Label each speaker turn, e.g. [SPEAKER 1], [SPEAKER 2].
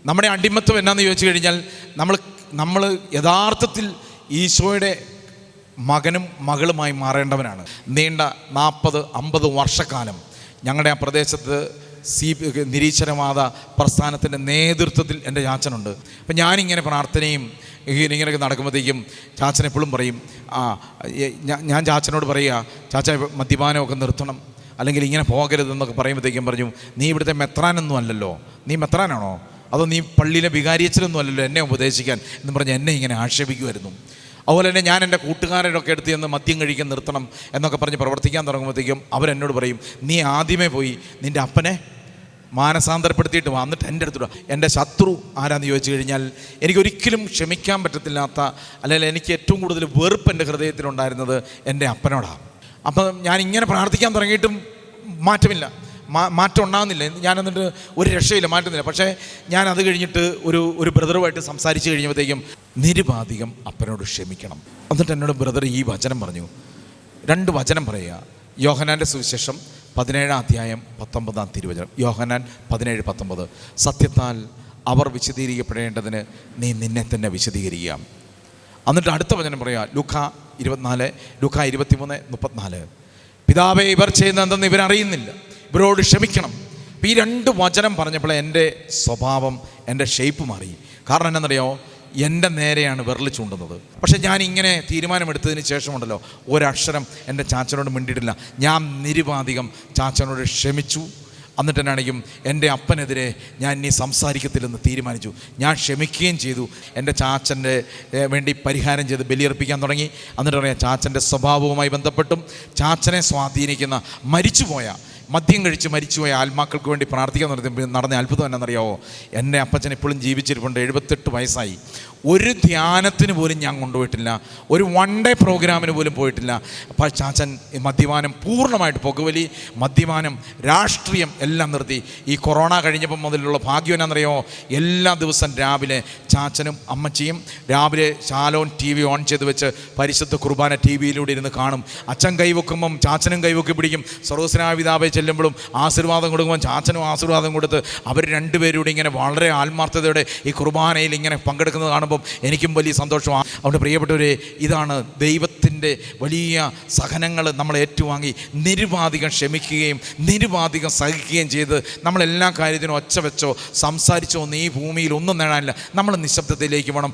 [SPEAKER 1] നമ്മുടെ അടിമത്വം എന്നാന്ന് ചോദിച്ചു കഴിഞ്ഞാൽ നമ്മൾ യഥാർത്ഥത്തിൽ ഈശോയുടെ മകനും മകളുമായി മാറേണ്ടവനാണ്. നീണ്ട 40-50 വർഷക്കാലം ഞങ്ങളുടെ ആ പ്രദേശത്ത് നിരീശ്വരവാദ പ്രസ്ഥാനത്തിൻ്റെ നേതൃത്വത്തിൽ എൻ്റെ ചാച്ചനുണ്ട്. അപ്പം ഞാനിങ്ങനെ പ്രാർത്ഥനയും ഇങ്ങനെയൊക്കെ നടക്കുമ്പോഴത്തേക്കും ചാച്ചൻ എപ്പോഴും പറയും, ഞാൻ ചാച്ചനോട് പറയുക, ചാച്ച മദ്യപാനമൊക്കെ നിർത്തണം, അല്ലെങ്കിൽ ഇങ്ങനെ പോകരുതെന്നൊക്കെ പറയുമ്പോഴത്തേക്കും പറഞ്ഞു, നീ ഇവിടുത്തെ മെത്രാനൊന്നും അല്ലല്ലോ, നീ മെത്രാനാണോ, അതോ നീ പള്ളിയിലെ വികാരിയച്ഛനൊന്നും അല്ലല്ലോ എന്നെ ഉപദേശിക്കാൻ എന്ന് പറഞ്ഞ് എന്നെ ഇങ്ങനെ ആക്ഷേപിക്കുമായിരുന്നു. അതുപോലെ തന്നെ ഞാൻ എൻ്റെ കൂട്ടുകാരൊക്കെ എടുത്ത് ചെന്ന് മദ്യം കഴിക്കാൻ നിർത്തണം എന്നൊക്കെ പറഞ്ഞ് പ്രവർത്തിക്കാൻ തുടങ്ങുമ്പോഴത്തേക്കും അവരെന്നോട് പറയും, നീ ആദ്യമേ പോയി നിൻ്റെ അപ്പനെ മാനസാന്തരപ്പെടുത്തിയിട്ട് വന്നിട്ട് എൻ്റെ അടുത്തിടുക. എൻ്റെ ശത്രു ആരാന്ന് ചോദിച്ചു കഴിഞ്ഞാൽ എനിക്കൊരിക്കലും ക്ഷമിക്കാൻ പറ്റത്തില്ലാത്ത, അല്ലെങ്കിൽ എനിക്ക് ഏറ്റവും കൂടുതൽ വെറുപ്പ് എൻ്റെ ഹൃദയത്തിലുണ്ടായിരുന്നത് എൻ്റെ അപ്പനോടാണ്. അപ്പം ഞാൻ ഇങ്ങനെ പ്രാർത്ഥിക്കാൻ തുടങ്ങിയിട്ടും മാറ്റം ഉണ്ടാകുന്നില്ല. ഞാൻ എന്നിട്ട് ഒരു രക്ഷയില്ല, മാറ്റുന്നില്ല. പക്ഷേ ഞാൻ അത് കഴിഞ്ഞിട്ട് ഒരു ബ്രദറുമായിട്ട് സംസാരിച്ച് കഴിഞ്ഞപ്പോഴത്തേക്കും നിരുപാധികം അപ്പനോട് ക്ഷമിക്കണം. എന്നിട്ട് എന്നോട് ബ്രദർ ഈ വചനം പറഞ്ഞു, 2 വചനം പറയുക. യോഹന്നാൻ്റെ സുവിശേഷം 17-ാം അധ്യായം 19-ാം തിരുവചനം. യോഹന്നാൻ 17:19. സത്യത്താൽ അവർ വിശദീകരിക്കപ്പെടേണ്ടതിന് നീ നിന്നെ തന്നെ വിശദീകരിക്കുക. എന്നിട്ട് അടുത്ത വചനം പറയുക, ലൂക്കാ 23:34. പിതാവേ, ഇവർ ചെയ്യുന്നത് എന്തെന്ന് ഇവരറിയുന്നില്ല, ഇവരോട് ക്ഷമിക്കണം. അപ്പോൾ ഈ 2 വചനം പറഞ്ഞപ്പോൾ എൻ്റെ സ്വഭാവം, എൻ്റെ ഷേപ്പ് മാറി. കാരണം എന്താണെന്നറിയോ, എൻ്റെ നേരെയാണ് വിരൽ ചൂണ്ടുന്നത്. പക്ഷേ ഞാൻ ഇങ്ങനെ തീരുമാനമെടുത്തതിന് ശേഷമുണ്ടല്ലോ, ഒരക്ഷരം എൻ്റെ ചാച്ചനോട് മിണ്ടിയിട്ടില്ല. ഞാൻ നിരുപാധികം ചാച്ചനോട് ക്ഷമിച്ചു. എന്നിട്ട് എന്നാണെങ്കിലും എൻ്റെ അപ്പനെതിരെ ഞാൻ ഇനി സംസാരിക്കത്തില്ലെന്ന് തീരുമാനിച്ചു. ഞാൻ ക്ഷമിക്കുകയും ചെയ്തു. എൻ്റെ ചാച്ചൻ്റെ വേണ്ടി പരിഹാരം ചെയ്ത് ബലിയർപ്പിക്കാൻ തുടങ്ങി. എന്നിട്ട് പറയാം, ചാച്ചൻ്റെ സ്വഭാവവുമായി ബന്ധപ്പെട്ടും ചാച്ചനെ സ്വാധീനിക്കുന്ന മദ്യം കഴിച്ച് മരിച്ചുപോയ ആത്മാക്കൾക്ക് വേണ്ടി പ്രാർത്ഥിക്കാൻ നടന്ന അത്ഭുതം എന്നാണെന്നറിയാവോ, എൻ്റെ അപ്പച്ചൻ ഇപ്പോഴും ജീവിച്ചിരിപ്പുണ്ട്. 78 വയസ്സായി. ഒരു ധ്യാനത്തിന് പോലും ഞാൻ കൊണ്ടുപോയിട്ടില്ല, ഒരു 1 ഡേ പ്രോഗ്രാമിന് പോലും പോയിട്ടില്ല. അപ്പോൾ ചാച്ചൻ മദ്യപാനം പൂർണ്ണമായിട്ട്, പുകവലി, മദ്യപാനം, രാഷ്ട്രീയം എല്ലാം നിർത്തി. ഈ കൊറോണ കഴിഞ്ഞപ്പം മുതലുള്ള ഭാഗ്യം എന്നാണെന്നറിയാമോ, എല്ലാ ദിവസവും രാവിലെ ചാച്ചനും അമ്മച്ചിയും രാവിലെ ശാലോൻ TV ഓൺ ചെയ്ത് വെച്ച് പരിശുദ്ധ കുർബാന TV-യിലൂടെ ഇരുന്ന് കാണും. അച്ഛൻ കൈവെക്കുമ്പം ചാച്ചനും കൈവെക്കി പിടിക്കും. സർവ്വസ്നായ പിതാവേ ചെല്ലുമ്പോഴും ആശീർവാദം കൊടുക്കുമ്പോൾ ചാച്ചനും ആശീർവാദം കൊടുത്ത് അവർ 2 പേരും ഇങ്ങനെ വളരെ ആത്മാർത്ഥതയോടെ ഈ കുർബാനയിൽ ഇങ്ങനെ പങ്കെടുക്കുന്നത് കാണുമ്പോൾ എനിക്കും വലിയ സന്തോഷമാണ്. അതുകൊണ്ട് പ്രിയപ്പെട്ടവരെ, ഇതാണ് ദൈവത്തിൻ്റെ വലിയ സഹനങ്ങൾ നമ്മൾ ഏറ്റുവാങ്ങി നിരുപാധികം ക്ഷമിക്കുകയും നിരുപാധികം സഹിക്കുകയും ചെയ്ത് നമ്മളെല്ലാ കാര്യത്തിനും ഒച്ച വെച്ചോ സംസാരിച്ചോ ഒന്നും ഈ ഭൂമിയിൽ ഒന്നും നേടാനില്ല. നമ്മൾ നിശബ്ദതയിലേക്ക് വേണം.